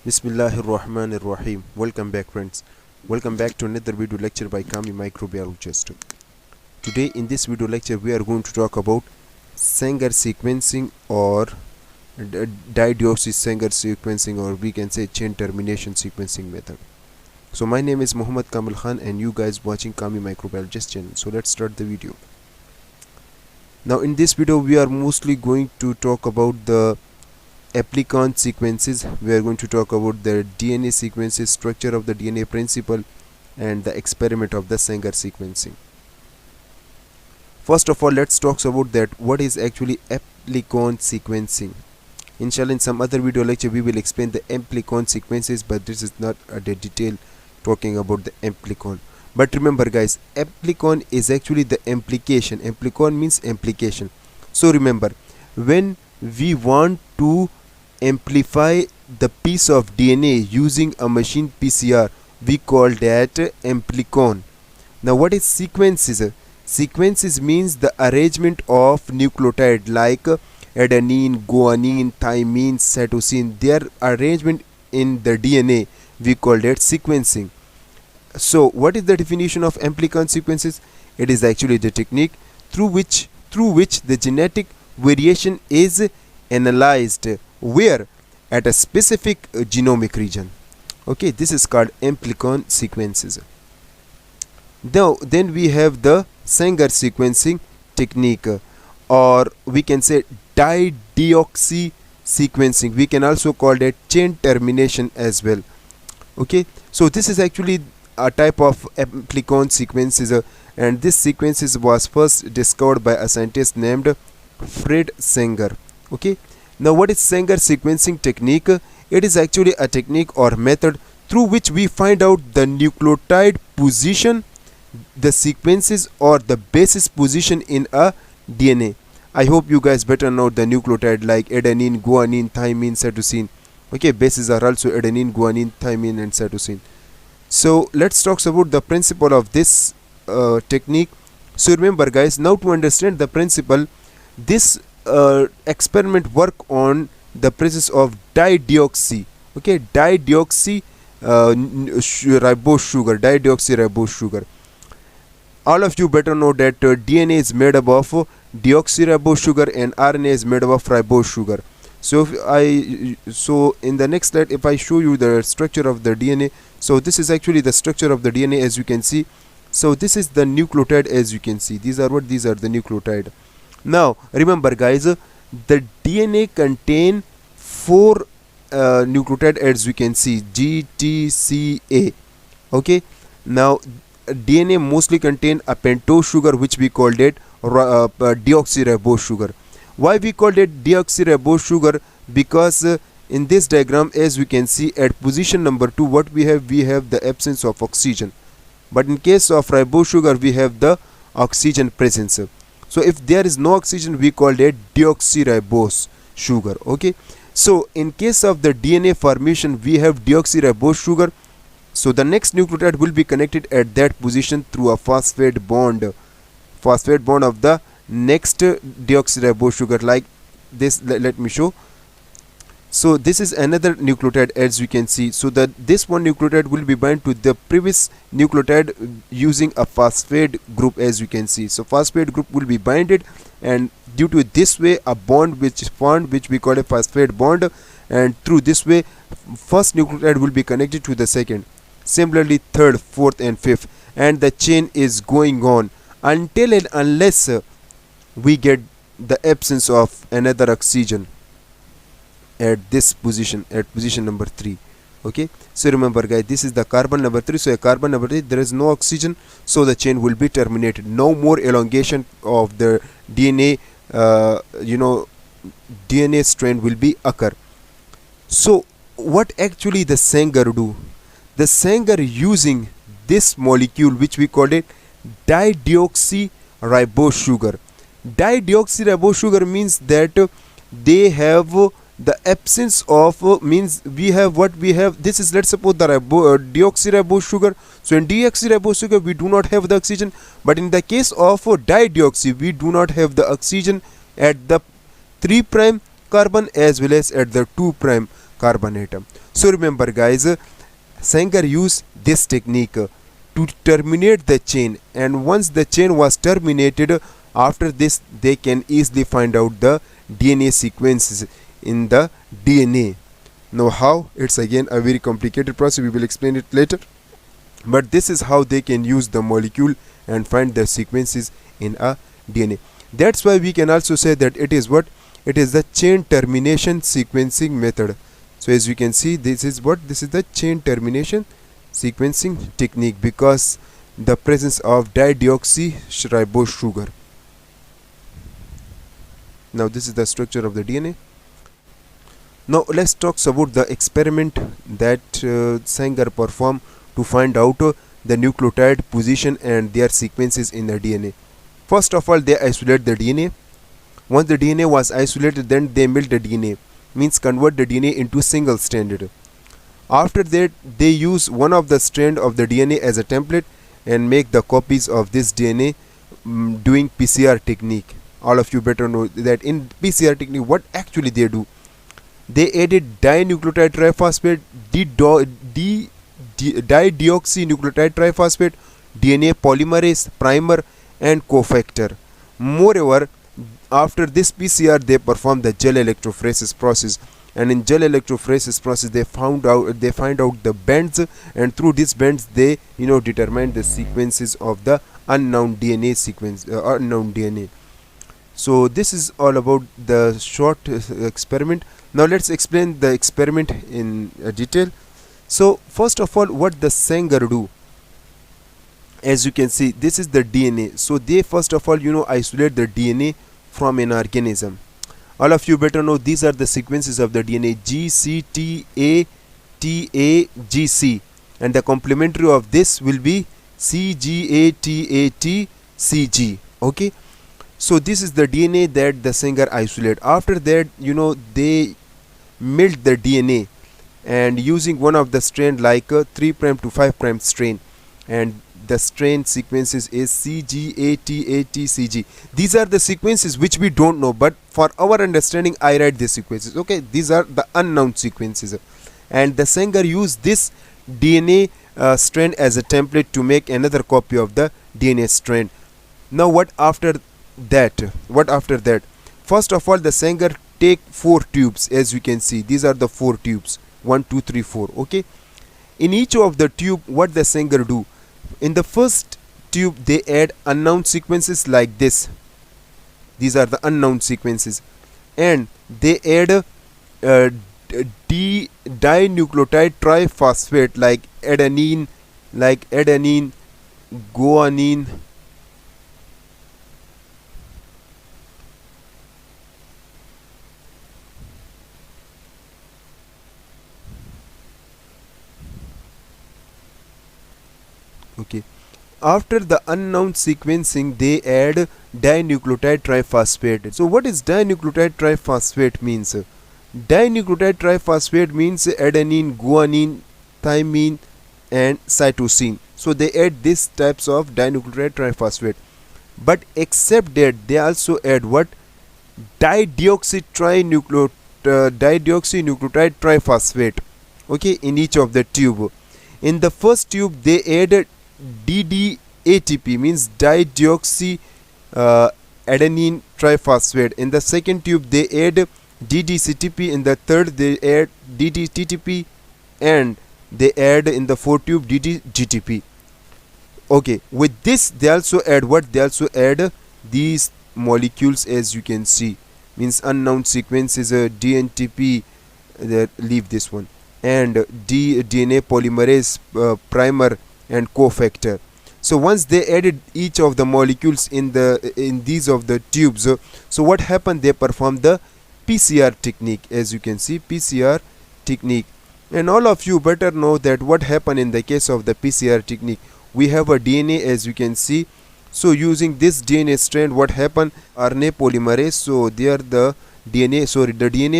Bismillahirrahmanirrahim. Welcome back, friends. Welcome back to another video lecture by Kami microbiologist. Today in this video lecture we are going to talk about Sanger sequencing or Dideoxy Sanger sequencing, or we can say chain termination sequencing method. So my name is Muhammad Kamil Khan and you guys watching Kami microbiologist channel. So let's start the video. Now in this video we are mostly going to talk about the amplicon sequences. We are going to talk about the DNA sequences, structure of the DNA principle, and the experiment of the Sanger sequencing. First of all, let's talk about that what is actually amplicon sequencing. Inshallah, in some other video lecture we will explain the amplicon sequences, but this is not a detail talking about the amplicon. But remember guys, amplicon is actually the implication. Amplicon means implication. So remember, when we want to amplify the piece of DNA using a machine PCR, we call that amplicon. Now what is sequences? Sequences means the arrangement of nucleotide like adenine, guanine, thymine, cytosine. Their arrangement in the DNA, we call that sequencing. So what is the definition of amplicon sequences? It is actually the technique through which the genetic variation is analyzed where at a specific genomic region. Okay, this is called amplicon sequences. Now then we have the Sanger sequencing technique, or we can say dideoxy sequencing. We can also call that chain termination as well. Okay, so this is actually a type of amplicon sequences, and this sequences was first discovered by a scientist named Fred Sanger. Okay, now what is Sanger sequencing technique? It is actually a technique or method through which we find out the nucleotide position, the sequences or the basis position in a DNA. I hope you guys better know the nucleotide like adenine, guanine, thymine, cytosine. Okay, bases are also adenine, guanine, thymine and cytosine. So let's talk about the principle of this technique. So remember guys, now to understand the principle, this experiment work on the presence of dideoxy. Okay, dideoxy ribose sugar, deoxyribose sugar. All of you better know that DNA is made up of deoxyribose sugar and RNA is made up of ribose sugar. So in the next slide, if I show you the structure of the DNA, so this is actually the structure of the DNA as you can see. So this is the nucleotide as you can see. These are the nucleotide. Now remember guys, the DNA contain 4 nucleotide as you can see, G, T, C, A. Okay, now DNA mostly contain a pentose sugar which we called it deoxyribose sugar. Why we called it deoxyribose sugar? Because in this diagram as we can see, at position number 2 what we have the absence of oxygen, but in case of ribose sugar we have the oxygen presence. So if there is no oxygen we call it deoxyribose sugar. Okay, so in case of the DNA formation we have deoxyribose sugar. So the next nucleotide will be connected at that position through a phosphate bond of the next deoxyribose sugar like this. Let me show. So this is another nucleotide as you can see. So that this one nucleotide will be bound to the previous nucleotide using a phosphate group as you can see. So phosphate group will be binded, and due to this way a bond which is formed which we call a phosphate bond, and through this way first nucleotide will be connected to the second, similarly third, fourth and fifth, and the chain is going on until and unless we get the absence of another oxygen at this position, at position number 3. Okay, so remember guys, this is the carbon number 3. So at carbon number 3 there is no oxygen, so the chain will be terminated. No more elongation of the DNA DNA strand will be occur. So what actually the Sanger do? The Sanger using this molecule which we call it dideoxyribose sugar. Dideoxyribose sugar means that they have the absence of means we have what we have. This is, let's suppose, the deoxyribose sugar. So in deoxyribose sugar we do not have the oxygen, but in the case of dideoxy we do not have the oxygen at the 3' carbon as well as at the 2' carbon atom. So remember guys, Sanger used this technique to terminate the chain, and once the chain was terminated, after this they can easily find out the DNA sequences in the DNA. Now how? It's again a very complicated process, we will explain it later, but this is how they can use the molecule and find the sequences in a DNA. That's why we can also say that it is what? It is the chain termination sequencing method. So as you can see, this is what? This is the chain termination sequencing technique, because the presence of dideoxyribose sugar. Now this is the structure of the DNA. Now let's talk about the experiment that Sanger performed to find out the nucleotide position and their sequences in the DNA. First of all, they isolate the DNA. Once the DNA was isolated, then they melt the DNA, means convert the DNA into single stranded. After that, they use one of the strand of the DNA as a template and make the copies of this DNA doing PCR technique. All of you better know that in PCR technique, what actually they do? They added dinucleotide triphosphate, dideoxynucleotide triphosphate, DNA polymerase, primer and cofactor. Moreover, after this PCR, they perform the gel electrophoresis process, and in gel electrophoresis process they find out the bands, and through these bands they determine the sequences of the unknown DNA sequence, unknown DNA. So this is all about the short experiment. Now let's explain the experiment in detail. So first of all, what the Sanger do? As you can see, this is the DNA. So they first of all isolate the DNA from an organism. All of you better know these are the sequences of the DNA: G, C, T, A, T, A, G, C, and the complementary of this will be C, G, A, T, A, T, C, G. Okay, so this is the DNA that the Sanger isolate. After that, they melt the DNA and using one of the strand like a 3' to 5' strain, and the strain sequences is CGATATCG. These are the sequences which we don't know, but for our understanding I write these sequences. Okay, these are the unknown sequences, and the Sanger used this DNA strand as a template to make another copy of the DNA strand. Now what after that? First of all, the Sanger take 4 tubes. As you can see, these are the 4 tubes, 1 2 3 4. Okay, in each of the tube, what the Sanger do? In the first tube they add unknown sequences like this. These are the unknown sequences, and they add dinucleotide triphosphate like adenine, guanine, okay. After the unknown sequencing, they add dinucleotide triphosphate. So what is dinucleotide triphosphate means? Dinucleotide triphosphate means adenine, guanine, thymine and cytosine. So they add these types of dinucleotide triphosphate, but except that they also add what? Dideoxynucleotide triphosphate. Okay, in each of the tube. In the first tube they add DDATP, means dideoxy adenine triphosphate. In the second tube they add DDCTP. In the third they add DDTTP, and they add in the fourth tube DDGTP. Okay, with this they also add what? They also add these molecules, as you can see, means unknown sequences, DNTP, leave this one, and DNA polymerase, primer and cofactor. So once they added each of the molecules in these of the tubes, so what happened? They performed the PCR technique. As you can see, PCR technique. And all of you better know that what happened in the case of the PCR technique. We have a DNA, as you can see. So using this DNA strand, what happened? RNA polymerase. So there the DNA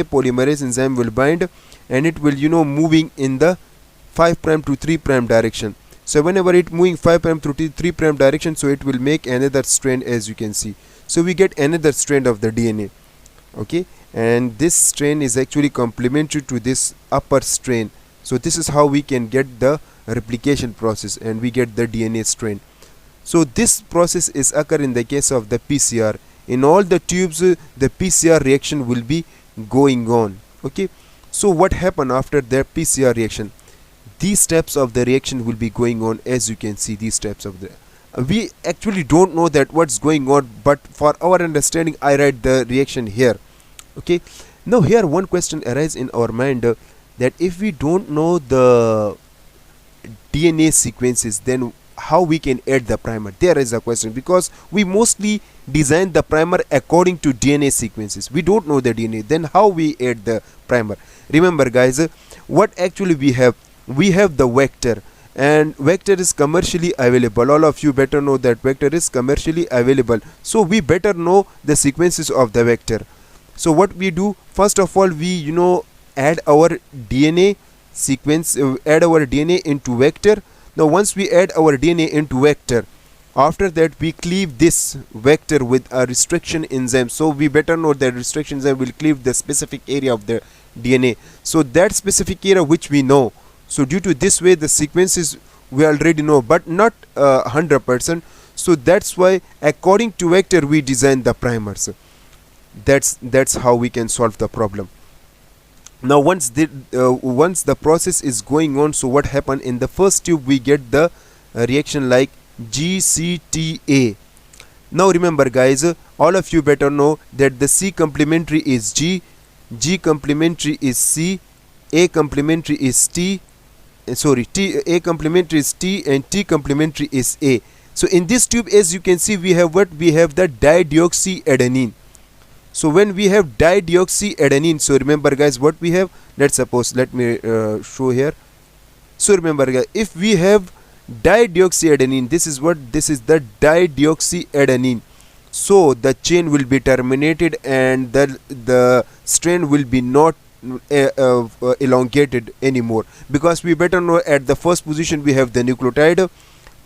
polymerase enzyme will bind, and it will moving in the 5' to 3' direction. So whenever it moving 5' to 3' direction, so it will make another strand, as you can see. So we get another strand of the DNA. okay, and this strain is actually complementary to this upper strain. So this is how we can get the replication process and we get the DNA strain. So this process is occur in the case of the PCR. In all the tubes, the PCR reaction will be going on. Okay, so what happen after the PCR reaction? These steps of the reaction will be going on. As you can see, these steps of the we actually don't know that what's going on, but for our understanding I write the reaction here. Okay, now here one question arises in our mind, that if we don't know the DNA sequences, then how we can add the primer? There is a question, because we mostly design the primer according to DNA sequences. We don't know the DNA, then how we add the primer? Remember guys, what actually we have the vector, and vector is commercially available. All of you better know that vector is commercially available, so we better know the sequences of the vector. So what we do, first of all, we add our DNA sequence, add our DNA into vector. Now once we add our DNA into vector, after that we cleave this vector with a restriction enzyme. So we better know that restriction enzyme will cleave the specific area of the DNA, so that specific area which we know. So due to this way, the sequences we already know, but not 100%. So that's why according to vector we design the primers. That's how we can solve the problem. Now once the process is going on, so what happened in the first tube, we get the reaction like GCTA. Now remember guys, all of you better know that the C complementary is G, G complementary is C, A complementary is T, A complementary is T, and T complementary is A. So in this tube, as you can see, we have what? We have the dideoxyadenine. So when we have dideoxyadenine, so remember guys, what we have, let's suppose, let me show here. So remember guys, if we have dideoxyadenine, this is what? This is the dideoxyadenine. So the chain will be terminated and the strain will be not elongated anymore, because we better know at the first position we have the nucleotide,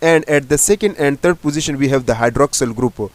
and at the second and third position we have the hydroxyl group.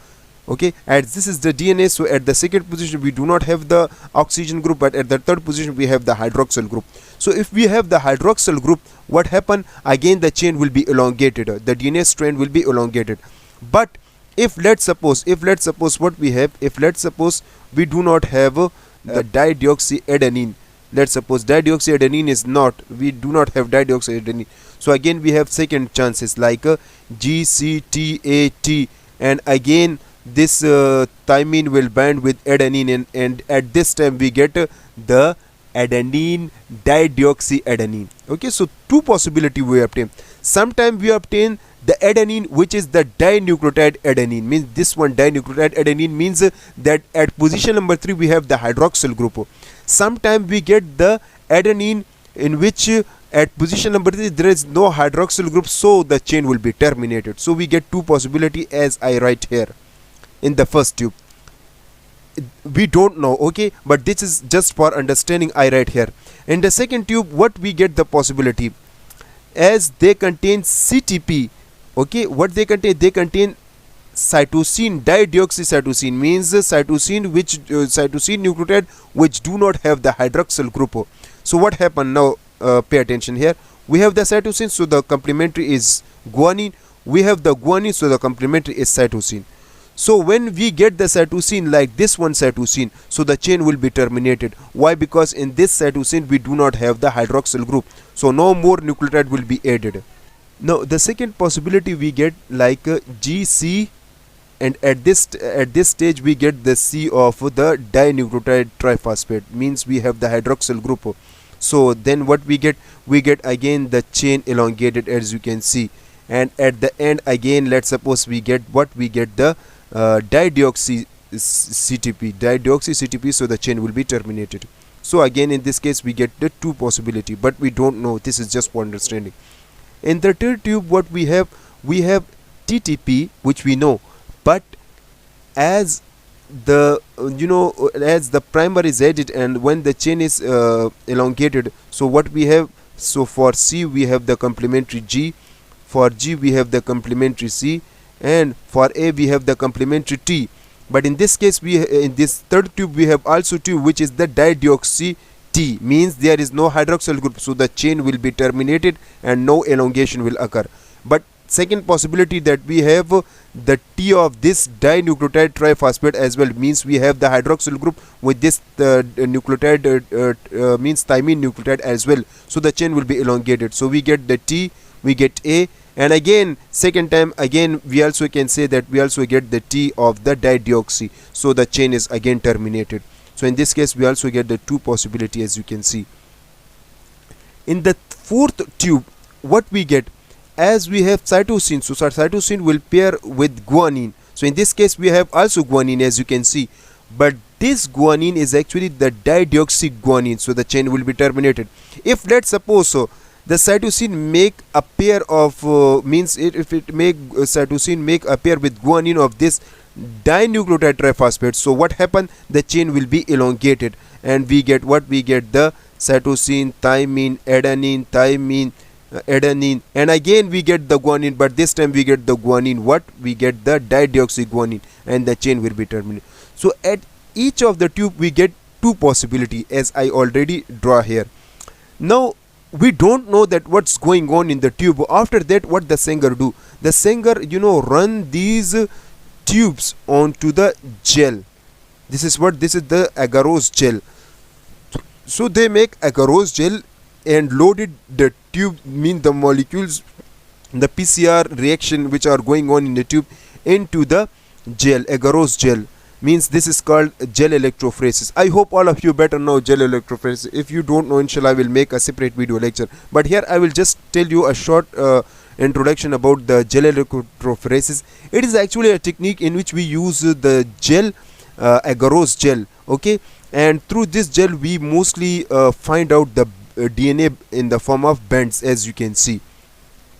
Okay, as this is the DNA, so at the second position we do not have the oxygen group, but at the third position we have the hydroxyl group. So if we have the hydroxyl group, what happen? Again the chain will be elongated, the DNA strand will be elongated. But if let's suppose what we have, if let's suppose we do not have the dideoxyadenine, let's suppose dideoxyadenine is not, we do not have dideoxyadenine, so again we have second chances like GCTAT, and again this thymine will bind with adenine, and at this time we get the adenine dideoxyadenine. Okay, so two possibility we obtain. Sometime we obtain the adenine which is the dinucleotide adenine, means this one dinucleotide adenine means that at position number 3 we have the hydroxyl group. Sometime we get the adenine in which at position number 3 there is no hydroxyl group, so the chain will be terminated. So we get two possibility as I write here in the first tube. We don't know, okay, but this is just for understanding I write here. In the second tube, what we get the possibility, as they contain CTP. Okay, what they contain? They contain cytosine, dideoxycytosine, means cytosine which cytosine nucleotide which do not have the hydroxyl group. So what happened now? Pay attention here. We have the cytosine, so the complementary is guanine. We have the guanine, so the complementary is cytosine. So when we get the cytosine like this one cytosine, so the chain will be terminated. Why? Because in this cytosine we do not have the hydroxyl group, so no more nucleotide will be added. Now the second possibility we get like GC, and at this stage we get the C of the dinucleotide triphosphate, means we have the hydroxyl group. So then what we get? We get again the chain elongated, as you can see, and at the end again let's suppose we get what? We get the dideoxy CTP, so the chain will be terminated. So again in this case we get the two possibility, but we don't know, this is just for understanding. In the third tube, what we have TTP, which we know, but as the as the primer is added and when the chain is elongated, so what we have? So for C we have the complementary G, for G we have the complementary C, and for A we have the complementary T. But in this case, we in this third tube we have also tube which is the dideoxy T, means there is no hydroxyl group, so the chain will be terminated and no elongation will occur. But second possibility that we have the T of this dinucleotide triphosphate as well, means we have the hydroxyl group with this nucleotide means thymine nucleotide as well, so the chain will be elongated. So we get the T, we get A, and again second time again we also can say that we also get the T of the dideoxy, so the chain is again terminated. So in this case we also get the two possibility, as you can see. In the fourth tube, what we get, as we have cytosine, so cytosine will pair with guanine. So in this case we have also guanine, as you can see, but this guanine is actually the dideoxy guanine, so the chain will be terminated. If let's suppose so the cytosine make a pair of if it make cytosine make a pair with guanine of this dinucleotide triphosphate, so what happen, the chain will be elongated and we get what, we get the cytosine, thymine, adenine, thymine, adenine, and again we get the guanine, but this time we get the guanine, what, we get the dideoxy guanine, and the chain will be terminated. So at each of the tube we get two possibility, as I already draw here. Now we don't know that what's going on in the tube. After that, what the Sanger do, the Sanger run these tubes onto the gel. This is what, this is the agarose gel. So they make agarose gel and loaded the tube, mean the molecules, the PCR reaction which are going on in the tube, into the gel, agarose gel, means this is called gel electrophoresis. I hope all of you better know gel electrophoresis. If you don't know, inshallah I will make a separate video lecture, but here I will just tell you a short introduction about the gel electrophoresis. It is actually a technique in which we use the gel, agarose gel, okay, and through this gel we mostly find out the DNA in the form of bands, as you can see.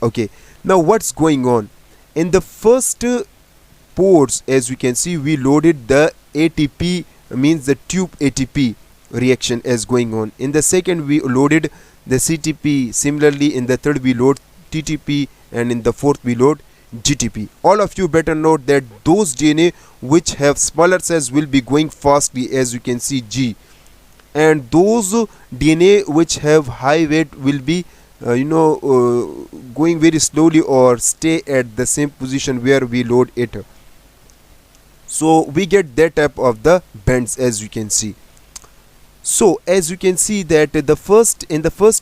Okay, now what's going on in the first pores, as you can see, we loaded the ATP, means the tube ATP reaction as going on. In the second we loaded the CTP, similarly in the third we load TTP, and in the fourth we load GTP. All of you better note that those DNA which have smaller cells will be going fastly, as you can see G, and those DNA which have high weight will be going very slowly or stay at the same position where we load it. So we get that type of the bands, as you can see. So as you can see that in the first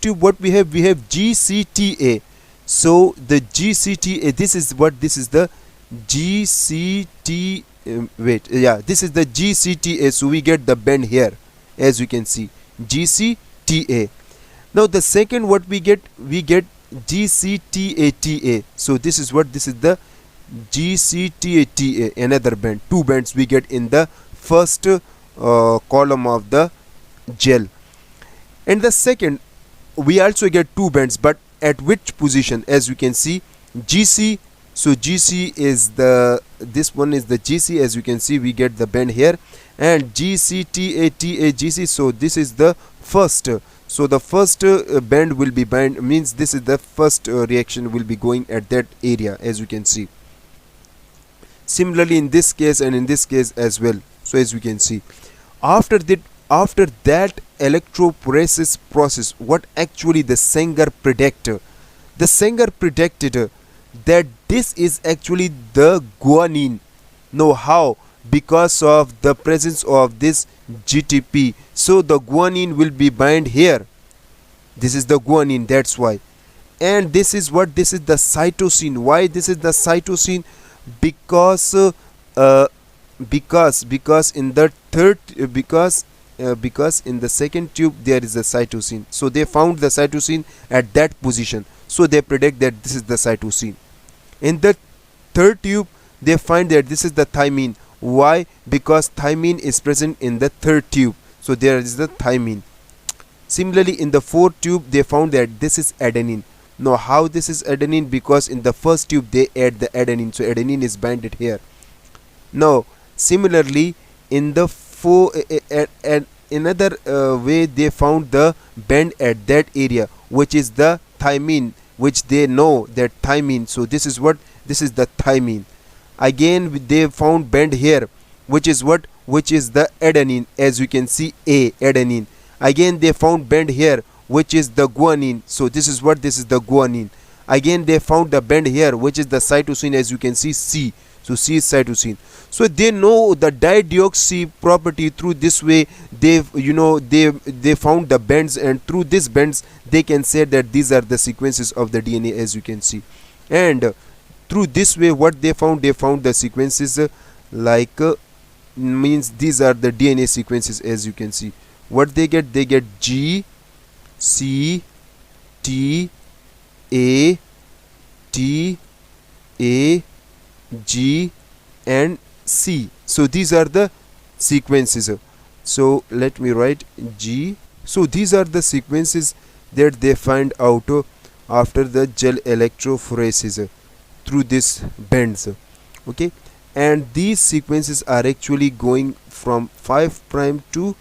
tube what we have GCTA. So the GCTA, this is what, this is the GCT this is the GCTA, so we get the band here, as you can see, GCTA. Now the second what we get GCTATA. So this is what, this is the GCTATA, another band, two bands we get in the first column of the gel. And the second we also get two bands, but at which position, as you can see GC. So GC is the, this one is the GC, as you can see we get the band here, and GCTATA, so this is the first. So the first band will be bind, means this is the first reaction will be going at that area, as you can see. Similarly in this case and in this case as well. So as you can see, after that electrophoresis process, what actually the Sanger predicted, the Sanger predicted that this is actually the guanine. Now how? Because of the presence of this GTP, so the guanine will be bind here. This is the guanine, that's why. And this is what, this is the cytosine. Why this is the cytosine? Because in the third because in the second tube there is a cytosine, so they found the cytosine at that position, so they predict that this is the cytosine. In the third tube they find that this is the thymine. Why? Because thymine is present in the third tube, so there is the thymine. Similarly in the fourth tube they found that this is adenine. Now how this is adenine? Because in the first tube they add the adenine, so adenine is binded here. Now similarly in the another way they found the band at that area, which is the thymine, which they know that thymine, so this is what, this is the thymine. Again they found band here, which is what, which is the adenine, as you can see, A, adenine. Again they found band here, which is the guanine. So this is what, this is the guanine. Again they found the band here, which is the cytosine, as you can see, C. So C is cytosine. So they know the dideoxy property. Through this way they found the bands, and through these bands they can say that these are the sequences of the DNA, as you can see. And through this way what they found the sequences means these are the DNA sequences, as you can see. What they get G, C, T, A, T, A, G and C. So these are the sequences. So let me write G. So these are the sequences that they find out after the gel electrophoresis through this bands. Okay, and these sequences are actually going from 5 prime to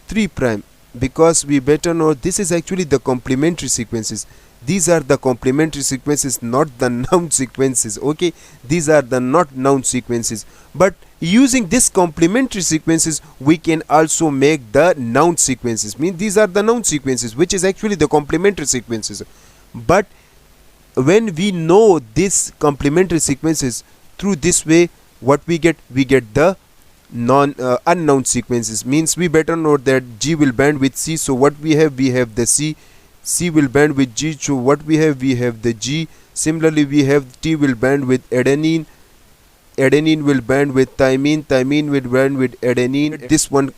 3 prime, because we better know this is actually the complementary sequences. These are the complementary sequences, not the noun sequences. Okay, these are the not noun sequences, but using this complementary sequences we can also make the noun sequences. Mean these are the noun sequences, which is actually the complementary sequences. But when we know these complementary sequences, through this way what we get the unknown sequences. Means we better know that G will band with C. So what we have the C. C will band with G. So what we have the G. Similarly we have T will band with adenine. Adenine will band with thymine. Thymine will band with adenine. This one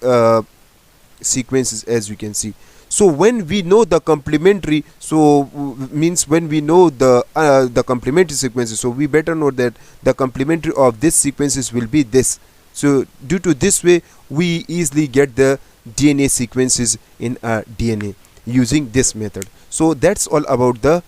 sequences, as you can see. So when we know the complementary, so means when we know the complementary sequences, so we better know that the complementary of this sequences will be this. So due to this way we easily get the DNA sequences in our DNA using this method. So that's all about the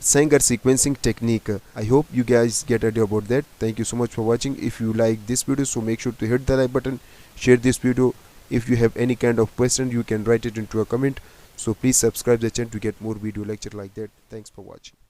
Sanger sequencing technique. I hope you guys get idea about that. Thank you so much for watching. If you like this video, so make sure to hit the like button, share this video. If you have any kind of question, you can write it into a comment. So please subscribe the channel to get more video lecture like that. Thanks for watching.